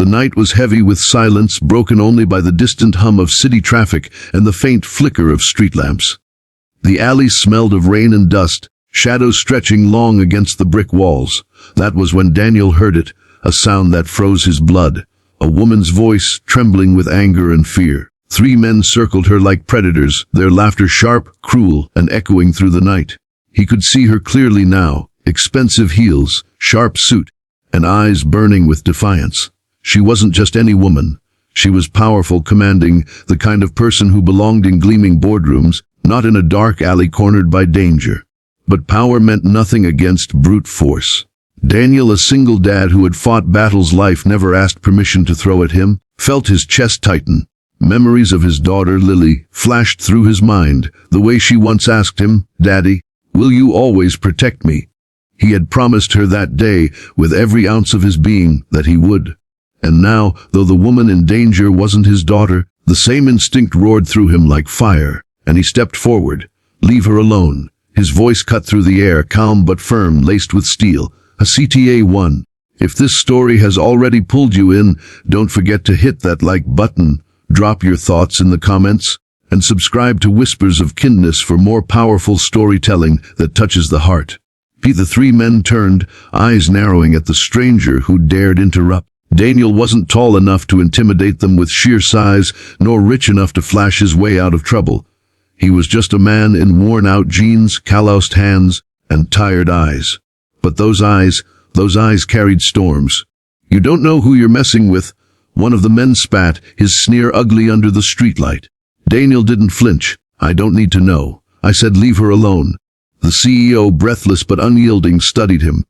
The night was heavy with silence, broken only by the distant hum of city traffic and the faint flicker of street lamps. The alley smelled of rain and dust, shadows stretching long against the brick walls. That was when Daniel heard it, a sound that froze his blood, a woman's voice trembling with anger and fear. 3 men circled her like predators, their laughter sharp, cruel, and echoing through the night. He could see her clearly now, expensive heels, sharp suit, and eyes burning with defiance. She wasn't just any woman. She was powerful, commanding, the kind of person who belonged in gleaming boardrooms, not in a dark alley cornered by danger. But power meant nothing against brute force. Daniel, a single dad who had fought battles life never asked permission to throw at him, felt his chest tighten. Memories of his daughter Lily flashed through his mind, the way she once asked him, "Daddy, will you always protect me?" He had promised her that day, with every ounce of his being, that he would. And now, though the woman in danger wasn't his daughter, the same instinct roared through him like fire, and he stepped forward. "Leave her alone." His voice cut through the air, calm but firm, laced with steel. A CTA-1. If this story has already pulled you in, don't forget to hit that like button, drop your thoughts in the comments, and subscribe to Whispers of Kindness for more powerful storytelling that touches the heart. The 3 men turned, eyes narrowing at the stranger who dared interrupt. Daniel wasn't tall enough to intimidate them with sheer size, nor rich enough to flash his way out of trouble. He was just a man in worn-out jeans, calloused hands, and tired eyes. But those eyes carried storms. "You don't know who you're messing with," one of the men spat, his sneer ugly under the streetlight. Daniel didn't flinch. "I don't need to know. I said leave her alone." The CEO, breathless but unyielding, studied him.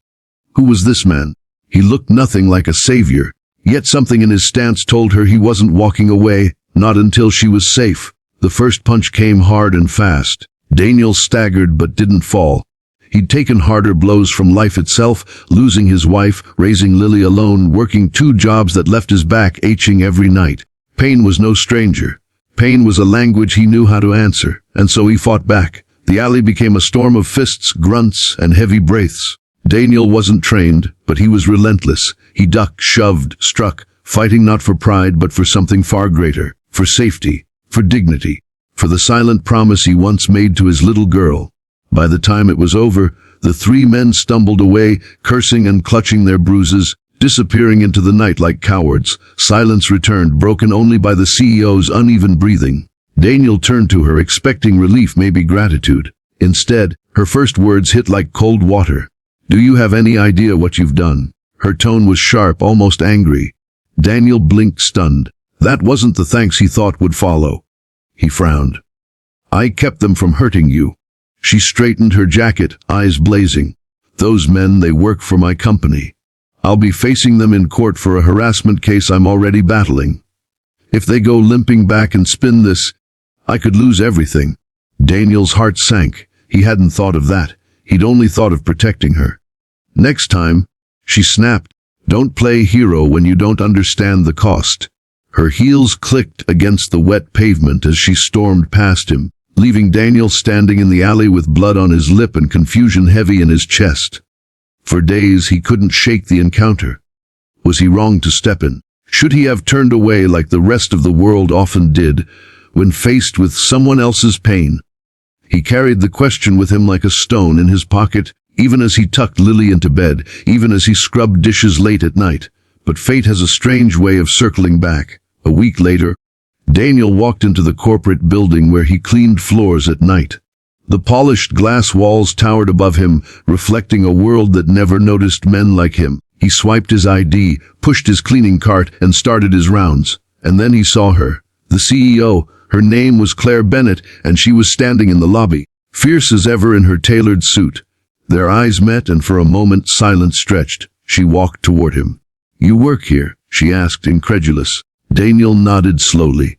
Who was this man? He looked nothing like a savior, yet something in his stance told her he wasn't walking away, not until she was safe. The first punch came hard and fast. Daniel staggered but didn't fall. He'd taken harder blows from life itself, losing his wife, raising Lily alone, working 2 jobs that left his back aching every night. Pain was no stranger. Pain was a language he knew how to answer, and so he fought back. The alley became a storm of fists, grunts, and heavy breaths. Daniel wasn't trained, but he was relentless. He ducked, shoved, struck, fighting not for pride but for something far greater, for safety, for dignity, for the silent promise he once made to his little girl. By the time it was over, the 3 men stumbled away, cursing and clutching their bruises, disappearing into the night like cowards. Silence returned, broken only by the CEO's uneven breathing. Daniel turned to her, expecting relief, maybe gratitude. Instead, her first words hit like cold water. "Do you have any idea what you've done?" Her tone was sharp, almost angry. Daniel blinked, stunned. That wasn't the thanks he thought would follow. He frowned. "I kept them from hurting you." She straightened her jacket, eyes blazing. "Those men, they work for my company. I'll be facing them in court for a harassment case I'm already battling. If they go limping back and spin this, I could lose everything." Daniel's heart sank. He hadn't thought of that. He'd only thought of protecting her. "Next time," she snapped, "don't play hero when you don't understand the cost." Her heels clicked against the wet pavement as she stormed past him, leaving Daniel standing in the alley with blood on his lip and confusion heavy in his chest. For days he couldn't shake the encounter. Was he wrong to step in? Should he have turned away like the rest of the world often did when faced with someone else's pain? He carried the question with him like a stone in his pocket, even as he tucked Lily into bed, even as he scrubbed dishes late at night. But fate has a strange way of circling back. A week later, Daniel walked into the corporate building where he cleaned floors at night. The polished glass walls towered above him, reflecting a world that never noticed men like him. He swiped his ID, pushed his cleaning cart, and started his rounds. And then he saw her, the CEO. Her name was Claire Bennett, and she was standing in the lobby, fierce as ever in her tailored suit. Their eyes met, and for a moment silence stretched. She walked toward him. "You work here?" she asked, incredulous. Daniel nodded slowly.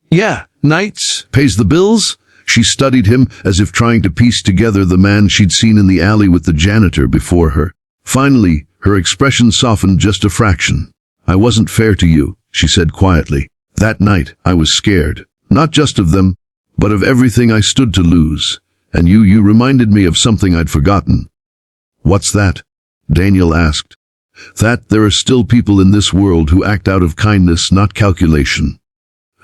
"Yeah, nights, pays the bills." She studied him as if trying to piece together the man she'd seen in the alley with the janitor before her. Finally, her expression softened just a fraction. "I wasn't fair to you," she said quietly. "That night, I was scared. Not just of them, but of everything I stood to lose. And you reminded me of something I'd forgotten." "What's that?" Daniel asked. That there are still people in this world who act out of kindness, not calculation.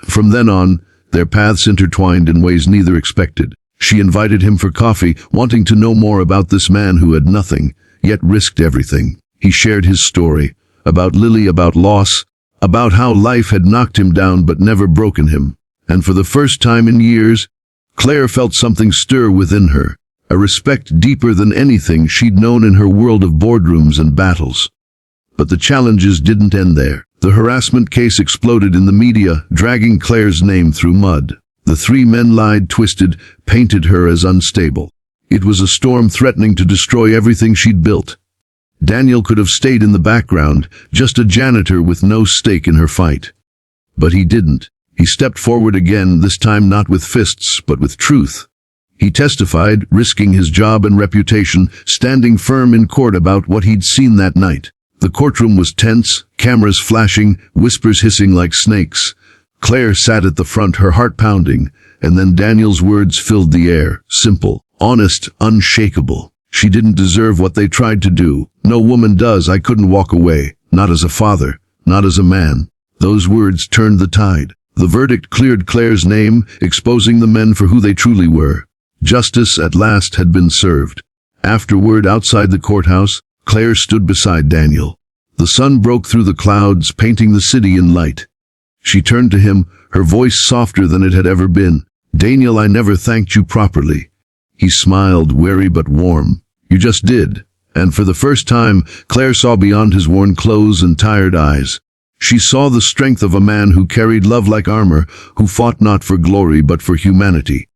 From then on, their paths intertwined in ways neither expected. She invited him for coffee, wanting to know more about this man who had nothing, yet risked everything. He shared his story, about Lily, about loss, about how life had knocked him down but never broken him. And for the first time in years, Claire felt something stir within her, a respect deeper than anything she'd known in her world of boardrooms and battles. But the challenges didn't end there. The harassment case exploded in the media, dragging Claire's name through mud. The three men lied, twisted, painted her as unstable. It was a storm threatening to destroy everything she'd built. Daniel could have stayed in the background, just a janitor with no stake in her fight. But he didn't. He stepped forward again, this time not with fists, but with truth. He testified, risking his job and reputation, standing firm in court about what he'd seen that night. The courtroom was tense, cameras flashing, whispers hissing like snakes. Claire sat at the front, her heart pounding, and then Daniel's words filled the air. Simple, honest, unshakable. She didn't deserve what they tried to do. No woman does. I couldn't walk away. Not as a father. Not as a man. Those words turned the tide. The verdict cleared Claire's name, exposing the men for who they truly were. Justice at last had been served. Afterward, outside the courthouse, Claire stood beside Daniel. The sun broke through the clouds, painting the city in light. She turned to him, her voice softer than it had ever been. "Daniel, I never thanked you properly." He smiled, wary but warm. "You just did." And for the first time, Claire saw beyond his worn clothes and tired eyes. She saw the strength of a man who carried love like armor, who fought not for glory but for humanity.